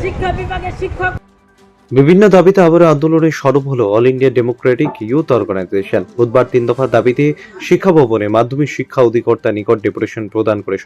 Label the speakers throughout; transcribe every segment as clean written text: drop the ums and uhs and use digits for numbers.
Speaker 1: শিক্ষা বিভাগের শিক্ষক
Speaker 2: বিভিন্ন দাবিতে আবারও আন্দোলনে সরব হলো all India democratic youth organisation. বুধবার 3 দফা দাবিতে শিক্ষা ভবনে মাধ্যমিক শিক্ষা অধিকর্তার নিকট ডেপুটেশন প্রদান করে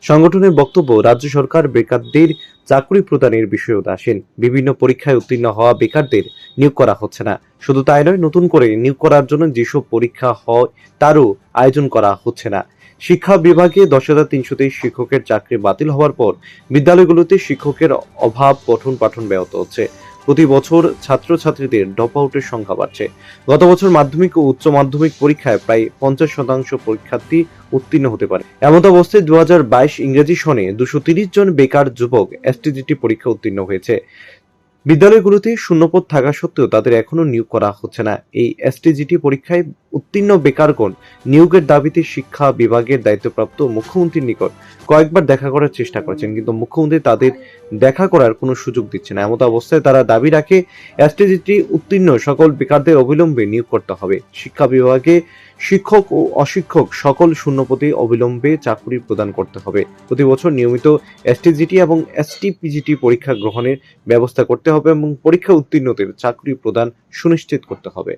Speaker 2: সংগঠনের বক্তব্য, রাজ্য সরকার বেকারদের চাকরি প্রদানের বিষয়ে উদাসীন। বিভিন্ন পরীক্ষায় উত্তীর্ণ হওয়া বেকারদের নিয়োগ করা হচ্ছে না। শুধু তাই নয়, নতুন করে নিয়োগ করার জন্য যেসব পরীক্ষা হয় তারও আয়োজন করা হচ্ছে না। শিক্ষা বিভাগে 10,323 শিক্ষকের চাকরি বাতিল হওয়ার পর বিদ্যালয়গুলোতে শিক্ষকের অভাব, পঠন পাঠন ব্যাহত হচ্ছে। প্রতি বছর ছাত্রছাত্রীদের ড্রপ আউটের সংখ্যা বাড়ছে। গত বছর মাধ্যমিক ও উচ্চ মাধ্যমিক পরীক্ষায় প্রায় 50% পরীক্ষার্থী উত্তীর্ণ হতে পারে। এমন অবস্থায় 2022 ইংরেজি সনে 230 জন বেকার যুবক এসটিজিটি পরীক্ষা উত্তীর্ণ হয়েছে। বিদ্যালয়গুলোতে শূন্যপদ থাকা সত্ত্বেও তাদের এখনো নিয়োগ করা হচ্ছে না। এই এসটিজিটি পরীক্ষায় উত্তীর্ণ বেকারগণ নিয়োগের দাবিতে শিক্ষা বিভাগের দায়িত্বপ্রাপ্ত মুখ্যমন্ত্রীর নিকট কয়েকবার দেখা করার চেষ্টা করেছেন, কিন্তু মুখ্যমন্ত্রী তাদের দেখা করার কোনো সুযোগ দিচ্ছে না। এমত অবস্থায় তারা দাবি রাখে, এসটিজিটি উত্তীর্ণ সকল বেকারদের অবিলম্বে নিয়োগ করতে হবে। শিক্ষা বিভাগে শিক্ষক ও অশিক্ষক সকল শূন্যপদে অবিলম্বে চাকরি প্রদান করতে হবে। প্রতি বছর নিয়মিত এসটিজিটি এবং এসটিপিজিটি পরীক্ষা গ্রহণের ব্যবস্থা করতে হবে এবং পরীক্ষা উত্তীর্ণদের চাকরি প্রদান সুনিশ্চিত করতে হবে।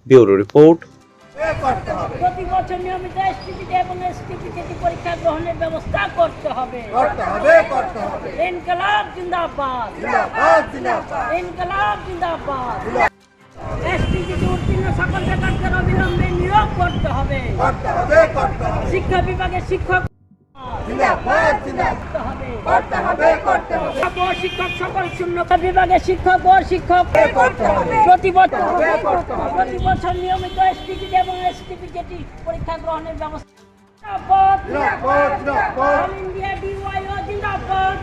Speaker 2: Bureau report.
Speaker 1: প্রতি বছর নিয়মিত এসটিজিটি এবং এসটিপিজিটি পরীক্ষা গ্রহণের ব্যবস্থা করতে হবে। ইনকলাব জিন্দাবাদ, ইনকলাব জিন্দাবাদ। এসটিজিটি উত্তীর্ণ সকল বেকারদের অবিলম্বে নিয়োগ করতে হবে। শিক্ষা বিভাগের শিক্ষক শিক্ষক সকল শূন্য বিভাগের শিক্ষক ও শিক্ষক প্রতি বছর নিয়মিত এসটিজিটি এবং এসটিপিজিটি পরীক্ষা গ্রহণের ব্যবস্থা। অল ইন্ডিয়া ডিওয়াইও জিন্দাবাদ।